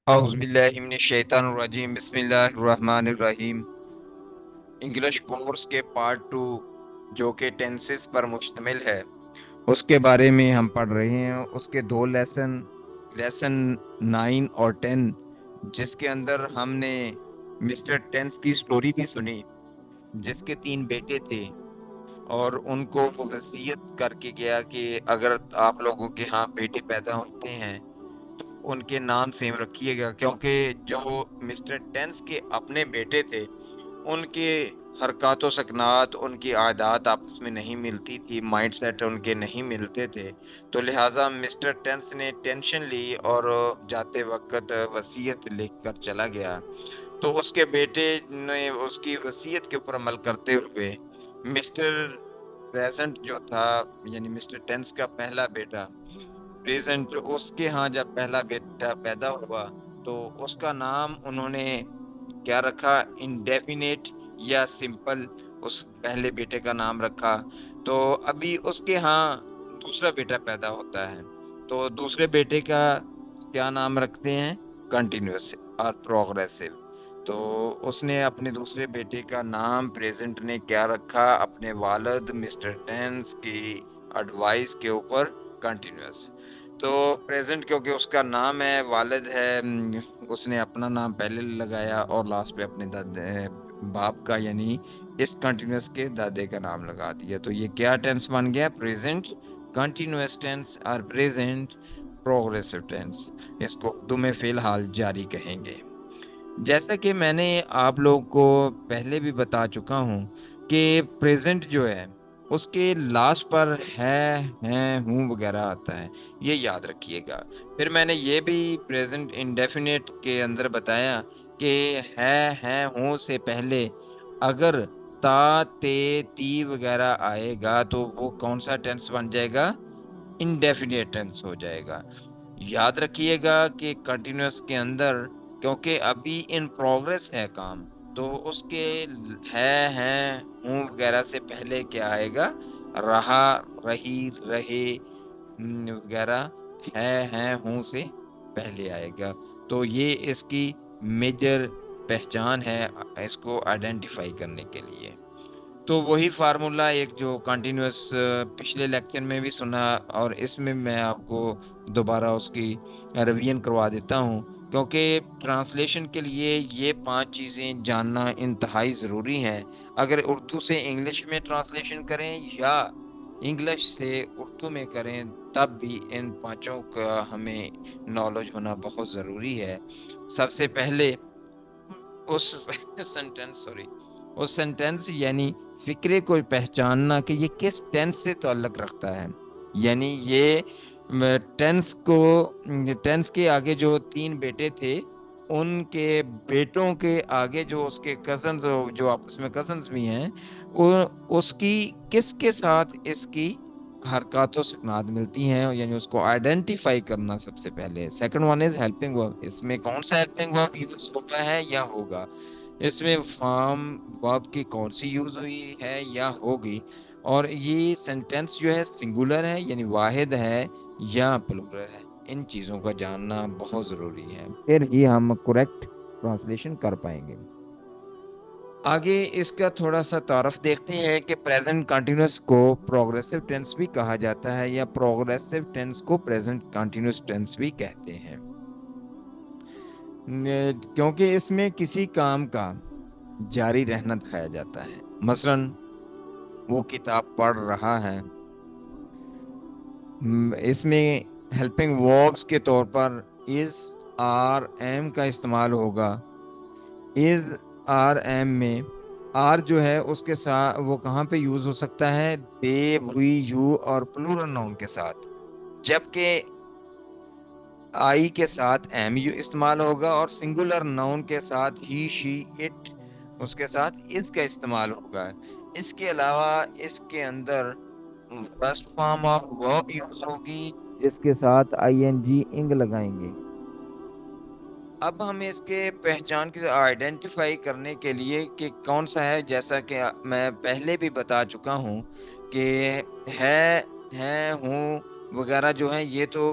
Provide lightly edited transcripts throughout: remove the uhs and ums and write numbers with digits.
اعوذ باللہ من الشیطان الرجیم، بسم اللہ الرحمن الرحیم۔ انگلش کورس کے پارٹ 2 جو کہ ٹینسز پر مشتمل ہے، اس کے بارے میں ہم پڑھ رہے ہیں۔ اس کے دو لیسن 9 اور 10، جس کے اندر ہم نے مسٹر ٹینس کی سٹوری بھی سنی، جس کے 3 بیٹے تھے اور ان کو وہ وصیت کر کے گیا کہ اگر آپ لوگوں کے ہاں بیٹے پیدا ہوتے ہیں ان کے نام سیم رکھیے گا، کیونکہ جو مسٹر ٹینس کے اپنے بیٹے تھے ان کے حرکات و سکنات، ان کی عادات آپس میں نہیں ملتی تھی، مائنڈ سیٹ ان کے نہیں ملتے تھے، تو لہٰذا مسٹر ٹینس نے ٹینشن لی اور جاتے وقت وصیت لکھ کر چلا گیا۔ تو اس کے بیٹے نے اس کی وصیت کے اوپر عمل کرتے ہوئے مسٹر پریزنٹ جو تھا، یعنی مسٹر ٹینس کا پہلا بیٹا پریزنٹ، اس کے ہاں جب پہلا بیٹا پیدا ہوا تو اس کا نام انہوں نے کیا رکھا؟ انڈیفینیٹ یا سمپل اس پہلے بیٹے کا نام رکھا۔ تو ابھی اس کے ہاں دوسرا بیٹا پیدا ہوتا ہے تو دوسرے بیٹے کا کیا نام رکھتے ہیں؟ کنٹینیوس اور پروگریسو۔ تو اس نے اپنے دوسرے بیٹے کا نام پریزنٹ نے کیا رکھا؟ اپنے والد مسٹر ٹینس کی ایڈوائس کے اوپر کنٹینیوس۔ تو پریزنٹ کیونکہ اس کا نام ہے، والد ہے، اس نے اپنا نام پہلے لگایا اور لاسٹ پہ اپنے باپ کا یعنی اس کنٹینیوس کے دادے کا نام لگا دیا۔ تو یہ کیا ٹینس بن گیا؟ پریزنٹ کنٹینیوس ٹینس اور پریزنٹ پروگریسو ٹینس۔ اس کو اردو میں فی الحال جاری کہیں گے۔ جیسا کہ میں نے آپ لوگ کو پہلے بھی بتا چکا ہوں کہ پریزنٹ جو ہے اس کے لاسٹ پر ہے، ہیں، ہوں وغیرہ آتا ہے، یہ یاد رکھیے گا۔ پھر میں نے یہ بھی پریزنٹ انڈیفینیٹ کے اندر بتایا کہ ہے، ہیں، ہوں سے پہلے اگر تا، تے، تی وغیرہ آئے گا تو وہ کون سا ٹینس بن جائے گا؟ انڈیفینیٹ ٹینس ہو جائے گا۔ یاد رکھیے گا کہ کنٹینیوس کے اندر کیونکہ ابھی ان پروگرس ہے کام، تو اس کے ہے، ہیں، ہوں وغیرہ سے پہلے کیا آئے گا؟ رہا، رہی، رہے وغیرہ ہے، ہیں، ہوں سے پہلے آئے گا۔ تو یہ اس کی میجر پہچان ہے اس کو آئیڈینٹیفائی کرنے کے لیے۔ تو وہی فارمولا ایک جو کنٹینیوس پچھلے لیکچر میں بھی سنا اور اس میں میں آپ کو دوبارہ اس کی ریویژن کروا دیتا ہوں، کیونکہ ٹرانسلیشن کے لیے یہ 5 چیزیں جاننا انتہائی ضروری ہیں۔ اگر اردو سے انگلش میں ٹرانسلیشن کریں یا انگلش سے اردو میں کریں تب بھی ان 5 کا ہمیں نالج ہونا بہت ضروری ہے۔ سب سے پہلے اس سینٹینس یعنی فکرے کو پہچاننا کہ یہ کس ٹینس سے تعلق رکھتا ہے، یعنی یہ ٹینس کے آگے جو 3 بیٹے تھے ان کے بیٹوں کے آگے جو اس کے کزنز، جو آپس میں کزنز بھی ہیں، اس کی کس کے ساتھ اس کی حرکات و سکنات ملتی ہیں، یعنی اس کو آئیڈینٹیفائی کرنا سب سے پہلے۔ سیکنڈ ون از ہیلپنگ ورب، اس میں کون سا ہیلپنگ ورب یوز ہوتا ہے یا ہوگا، اس میں فارم ورب کی کون سی یوز ہوئی ہے یا ہوگی، اور یہ سینٹینس جو ہے سنگولر ہے یعنی واحد ہے یا پلورل ہے۔ ان چیزوں کا جاننا بہت ضروری ہے، پھر ہی ہم کریکٹ ٹرانسلیشن کر پائیں گے۔ آگے اس کا تھوڑا سا تعارف دیکھتے ہیں کہ پریزنٹ کنٹینیوس کو پروگریسو ٹینس بھی کہا جاتا ہے یا پروگریسو ٹینس کو پریزنٹ کنٹینیوس ٹینس بھی کہتے ہیں، کیونکہ اس میں کسی کام کا جاری رہنا دکھایا جاتا ہے۔ مثلا وہ کتاب پڑھ رہا ہے، اس میں ہیلپنگ وربس کے طور پر از، آر، ایم کا استعمال ہوگا۔ از، آر، ایم میں آر جو ہے اس کے ساتھ وہ کہاں پہ یوز ہو سکتا ہے؟ دے، وی، یو اور پلورل ناؤن کے ساتھ، جبکہ آئی کے ساتھ ایم یو استعمال ہوگا اور سنگولر ناؤن کے ساتھ ہی، شی، اٹ، اس کے ساتھ از کا استعمال ہوگا۔ اس کے علاوہ اس کے اندر first form of verb use ہوگی جس کے ساتھ آئی این جی انگ لگائیں گے۔ اب ہم اس کے پہچان کی آئیڈینٹیفائی کرنے کے لیے کہ کون سا ہے، جیسا کہ میں پہلے بھی بتا چکا ہوں کہ ہے، ہیں، ہوں وغیرہ جو ہیں یہ تو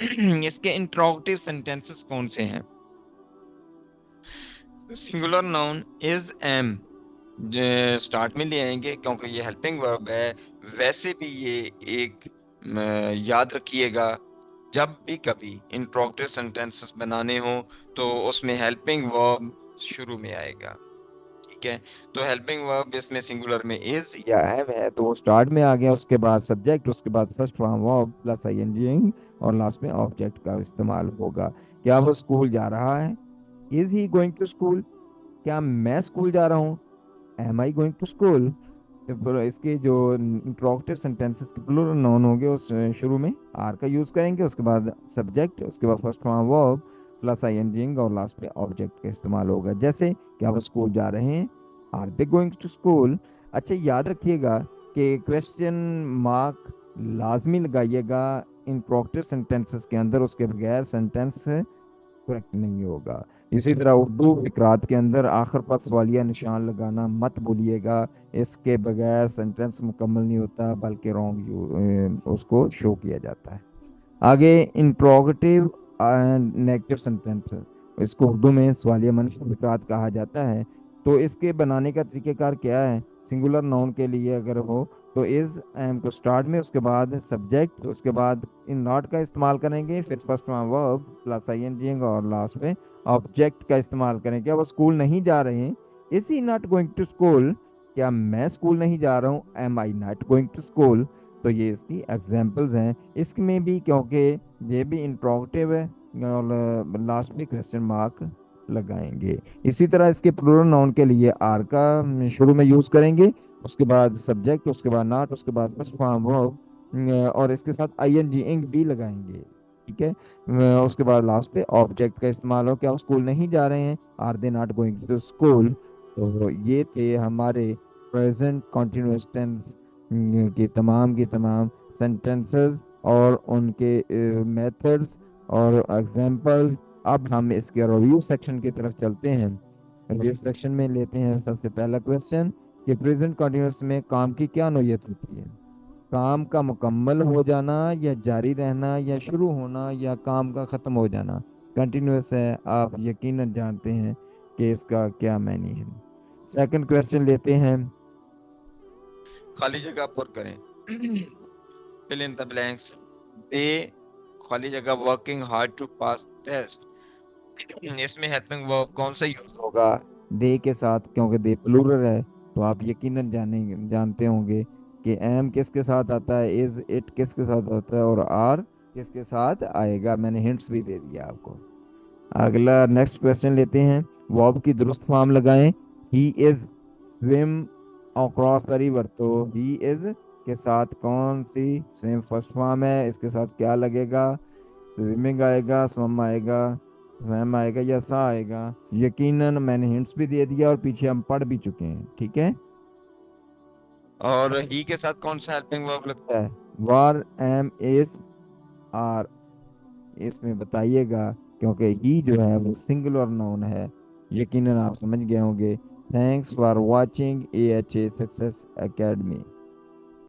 اس کے انٹروگیٹو سینٹینسز کون سے ہیں؟ سنگولر ناؤن از ایم اسٹارٹ میں لے آئیں گے کیونکہ یہ ہیلپنگ ورب ہے. ویسے بھی یہ ایک یاد رکھیے گا جب بھی کبھی انٹروگیٹو سینٹینسز بنانے ہوں تو اس میں ہیلپنگ ورب شروع میں آئے گا. ٹھیک ہے، تو ہیلپنگ ورب اس میں سنگولر میں از یا ایم ہے تو وہ اسٹارٹ میں آ گیا، اس کے بعد سبجیکٹ، اس کے بعد first form verb plus I N G اور لاسٹ میں آبجیکٹ کا استعمال ہوگا. کیا وہ اسکول جا رہا ہے؟ Is he going to school? کیا میں اسکول جا رہا ہوں؟ Am I going to school? اس کے جو انٹروگیٹو سینٹینسز کے پلورل ناؤن ہوں گے اس شروع میں آر کا یوز کریں گے، اس کے بعد سبجیکٹ، اس کے بعد first form verb plus I N G اور لاسٹ پہ آبجیکٹ کا استعمال ہوگا. جیسے کیا وہ اسکول جا رہے ہیں؟ Are they going to school? اچھا یاد رکھیے گا کہ کویسچن مارک لازمی لگائیے گا انٹروگیٹو سینٹینسز کے اندر، اس کے بغیر سینٹینس کریکٹ نہیں ہوگا. اسی طرح اردو فقرات کے اندر آخر پر سوالیہ نشان لگانا مت بھولیے گا، اس کے بغیر سینٹینس مکمل نہیں ہوتا بلکہ رانگ اس کو شو کیا جاتا ہے. آگے انٹروگیٹو اینڈ نیگیٹو سینٹینس، اس کو اردو میں سوالیہ منفی فقرات کہا جاتا ہے. تو اس کے بنانے کا طریقہ کار کیا ہے؟ سنگولر ناؤن کے لیے اگر ہو تو از ایم کو سٹارٹ میں، اس کے بعد سبجیکٹ، اس کے بعد ان ناٹ کا استعمال کریں گے، پھر first form verb plus I N G اور لاسٹ میں آبجیکٹ کا استعمال کریں. کیا وہ اسکول نہیں جا رہے ہیں؟ Is he not going to school? کیا میں اسکول نہیں جا رہا ہوں؟ Am I not going to school? تو یہ اس کی ایگزامپلز ہیں. اس میں بھی کیونکہ یہ بھی انٹروگیٹو ہے اور لاسٹ میں کویسچن مارک لگائیں گے. اسی طرح اس کے پلورل ناؤن کے لیے آر کا شروع میں یوز کریں گے، اس کے بعد سبجیکٹ، اس کے بعد ناٹ، اس کے بعد فرسٹ فارم ورب اور اس کے ساتھ آئی این جی انگ بھی لگائیں گے. ٹھیک ہے، اس کے بعد لاسٹ پہ آبجیکٹ کا استعمال ہو. کیا وہ اسکول نہیں جا رہے ہیں؟ Are they not going to school? تو یہ تھے ہمارے پریزنٹ کنٹینیوس ٹینس کی تمام سینٹینسز اور ان کے میتھڈز اور ایگزامپل. اب ہم اس کے ریویو سیکشن کی طرف چلتے ہیں. ریویو سیکشن میں لیتے ہیں سب سے پہلا کویسچن کہ پریزنٹ کنٹینیوس میں کام کی کیا نوعیت ہوتی ہے؟ کام کا مکمل ہو جانا یا جاری رہنا یا شروع ہونا یا کام کا ختم ہو جانا. کنٹینیوس ہے، آپ یقیناً جانتے ہیں کہ اس کا کیا معنی ہے. سیکنڈ کویسچن لیتے ہیں، خالی جگہ پر کریں. fill in the blanks. they خالی جگہ working hard to pass test. اس میں ہیلپنگ ورب کون سا یوز ہوگا؟ دے کے ساتھ، کیونکہ دے پلورل ہے تو آپ یقیناً جانتے ہوں گے کہ ایم کس کے ساتھ آتا ہے، از اٹ کس کے ساتھ ہوتا ہے اور آر کس کے ساتھ آئے گا. میں نے ہنٹس بھی دے دیا آپ کو. اگلا نیکسٹ کویسچن لیتے ہیں، ورب کی درست فارم لگائیں. ہی از سویم اکراس دا ریور، تو ہی از کے ساتھ کون سی سویم فرسٹ فارم ہے، اس کے ساتھ کیا لگے گا؟ سوئمنگ آئے گا، سوم آئے گا، سویم آئے گا یا سا آئے گا؟ یقیناً میں نے ہنٹس بھی دے دیا اور پیچھے ہم پڑھ بھی چکے ہیں. ٹھیک ہے، اور ہی کے ساتھ کون سا ہیلپنگ ورب لگتا ہے؟ وار، ایم، از، آر. اس میں بتائیے گا کیونکہ ہی جو ہے وہ سنگولر ناؤن ہے. یقیناً آپ سمجھ گئے ہوں گے. Thanks for watching AHA success academy.